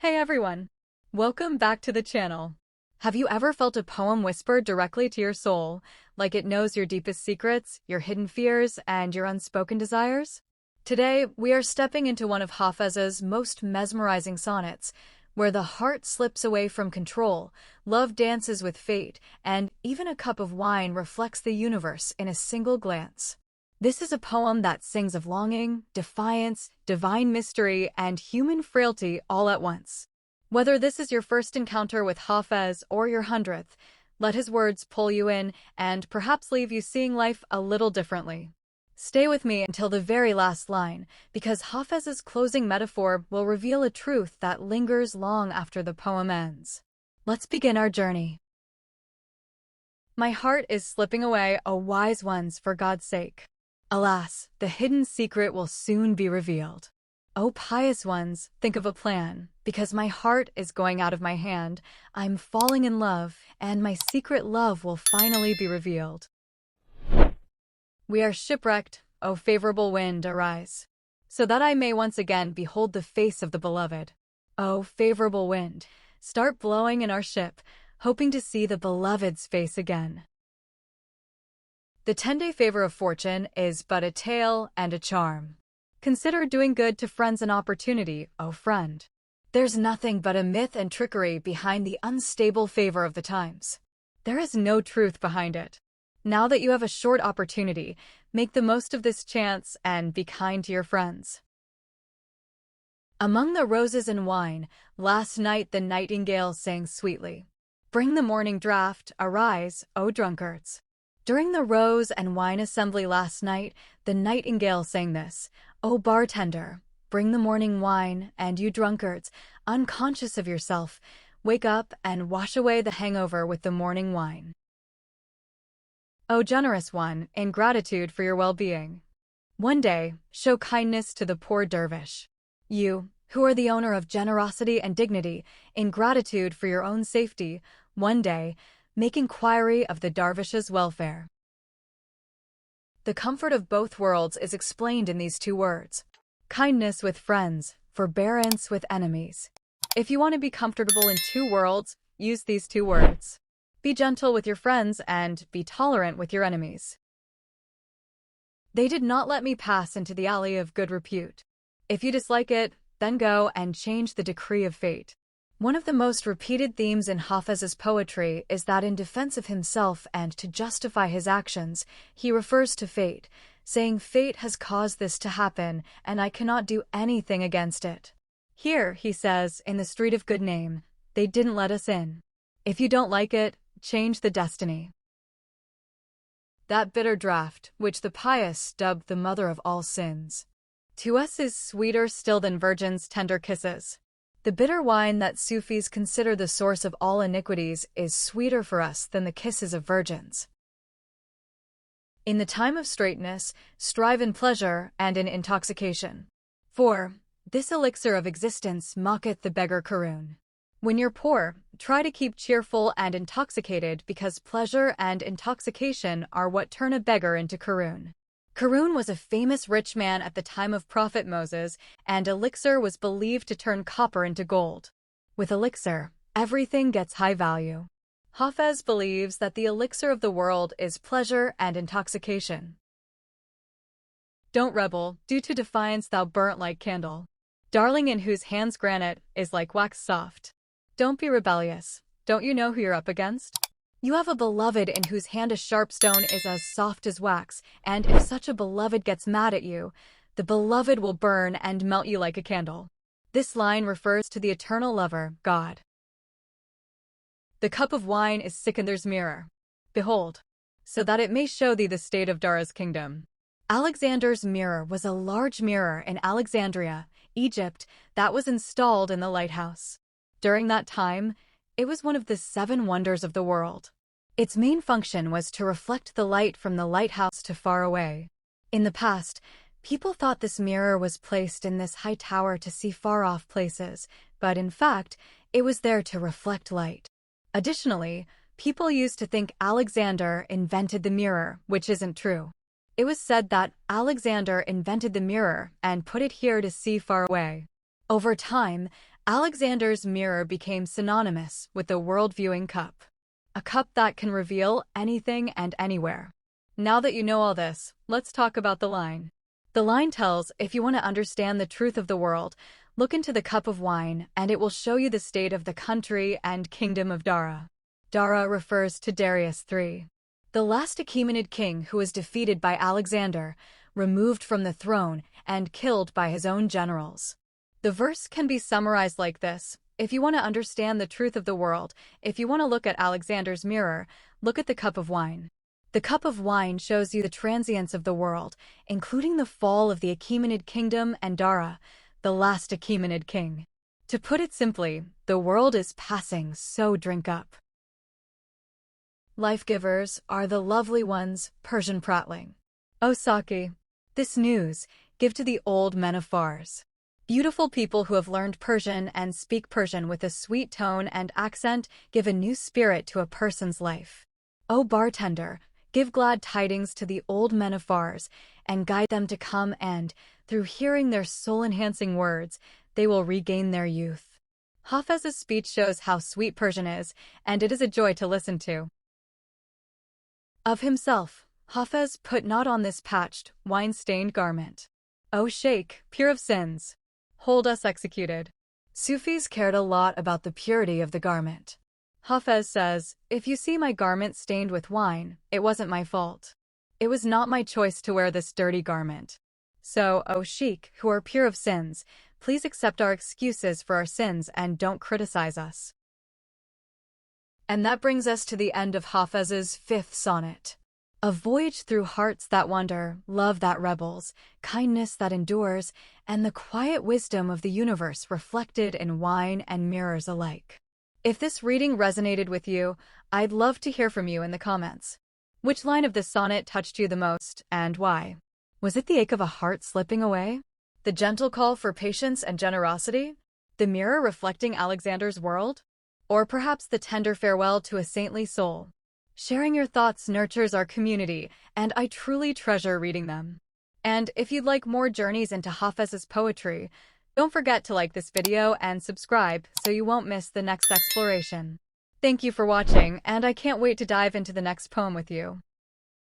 Hey everyone! Welcome back to the channel. Have you ever felt a poem whispered directly to your soul, like it knows your deepest secrets, your hidden fears, and your unspoken desires? Today, we are stepping into one of Hafez's most mesmerizing sonnets, where the heart slips away from control, love dances with fate, and even a cup of wine reflects the universe in a single glance. This is a poem that sings of longing, defiance, divine mystery, and human frailty all at once. Whether this is your first encounter with Hafez or your 100th, let his words pull you in and perhaps leave you seeing life a little differently. Stay with me until the very last line, because Hafez's closing metaphor will reveal a truth that lingers long after the poem ends. Let's begin our journey. My heart is slipping away, O wise ones, for God's sake. Alas, the hidden secret will soon be revealed. O pious ones, think of a plan, because my heart is going out of my hand, I'm falling in love, and my secret love will finally be revealed. We are shipwrecked, O favorable wind, arise, so that I may once again behold the face of the beloved. O favorable wind, start blowing in our ship, hoping to see the beloved's face again. The 10-day favor of fortune is but a tale and a charm. Consider doing good to friends an opportunity, O friend. There's nothing but a myth and trickery behind the unstable favor of the times. There is no truth behind it. Now that you have a short opportunity, make the most of this chance and be kind to your friends. Among the roses and wine, last night the nightingale sang sweetly. Bring the morning draught, arise, O drunkards. During the rose and wine assembly last night, the nightingale sang this, O bartender, bring the morning wine, and you drunkards, unconscious of yourself, wake up and wash away the hangover with the morning wine. O generous one, in gratitude for your well-being, one day, show kindness to the poor dervish. You, who are the owner of generosity and dignity, in gratitude for your own safety, one day, make inquiry of the dervish's welfare. The comfort of both worlds is explained in these two words. Kindness with friends, forbearance with enemies. If you want to be comfortable in two worlds, use these two words. Be gentle with your friends and be tolerant with your enemies. They did not let me pass into the alley of good repute. If you dislike it, then go and change the decree of fate. One of the most repeated themes in Hafez's poetry is that in defense of himself and to justify his actions, he refers to fate, saying fate has caused this to happen and I cannot do anything against it. Here, he says, in the street of good name, they didn't let us in. If you don't like it, change the destiny. That bitter draught, which the pious dubbed the mother of all sins, to us is sweeter still than virgins' tender kisses. The bitter wine that Sufis consider the source of all iniquities is sweeter for us than the kisses of virgins. In the time of straightness, strive in pleasure and in intoxication. For this elixir of existence mocketh the beggar Karun. When you're poor, try to keep cheerful and intoxicated because pleasure and intoxication are what turn a beggar into Karun. Karun was a famous rich man at the time of Prophet Moses, and elixir was believed to turn copper into gold. With elixir, everything gets high value. Hafez believes that the elixir of the world is pleasure and intoxication. Don't rebel, due to defiance thou burnt like candle. Darling in whose hands granite is like wax soft. Don't be rebellious. Don't you know who you're up against? You have a beloved in whose hand a sharp stone is as soft as wax, and if such a beloved gets mad at you, the beloved will burn and melt you like a candle. This line refers to the eternal lover, God. The cup of wine is Sikandar's mirror. Behold, so that it may show thee the state of Dara's kingdom. Alexander's mirror was a large mirror in Alexandria, Egypt, that was installed in the lighthouse. During that time, it was one of the 7 wonders of the world. Its main function was to reflect the light from the lighthouse to far away. In the past, people thought this mirror was placed in this high tower to see far-off places, but in fact, it was there to reflect light. Additionally, people used to think Alexander invented the mirror, which isn't true. It was said that Alexander invented the mirror and put it here to see far away. Over time, Alexander's mirror became synonymous with the world-viewing cup, a cup that can reveal anything and anywhere. Now that you know all this, let's talk about the line. The line tells, if you want to understand the truth of the world, look into the cup of wine, and it will show you the state of the country and kingdom of Dara. Dara refers to Darius III, the last Achaemenid king who was defeated by Alexander, removed from the throne, and killed by his own generals. The verse can be summarized like this: if you want to understand the truth of the world, if you want to look at Alexander's mirror, look at the cup of wine. The cup of wine shows you the transience of the world, including the fall of the Achaemenid kingdom and Dara, the last Achaemenid king. To put it simply, the world is passing, so drink up. Life-givers are the lovely ones, Persian prattling. O Saki, this news, give to the old men of Fars. Beautiful people who have learned Persian and speak Persian with a sweet tone and accent give a new spirit to a person's life. O bartender, give glad tidings to the old men of Fars, and guide them to come and, through hearing their soul-enhancing words, they will regain their youth. Hafez's speech shows how sweet Persian is, and it is a joy to listen to. Of himself, Hafez put not on this patched, wine-stained garment. O Sheikh, pure of sins, hold us executed. Sufis cared a lot about the purity of the garment. Hafez says, if you see my garment stained with wine, it wasn't my fault. It was not my choice to wear this dirty garment. So, O Sheikh, who are pure of sins, please accept our excuses for our sins and don't criticize us. And that brings us to the end of Hafez's 5th sonnet. A voyage through hearts that wonder, love that rebels, kindness that endures, and the quiet wisdom of the universe reflected in wine and mirrors alike. If this reading resonated with you, I'd love to hear from you in the comments. Which line of this sonnet touched you the most, and why? Was it the ache of a heart slipping away? The gentle call for patience and generosity? The mirror reflecting Alexander's world? Or perhaps the tender farewell to a saintly soul? Sharing your thoughts nurtures our community, and I truly treasure reading them. And if you'd like more journeys into Hafez's poetry, don't forget to like this video and subscribe so you won't miss the next exploration. Thank you for watching, and I can't wait to dive into the next poem with you.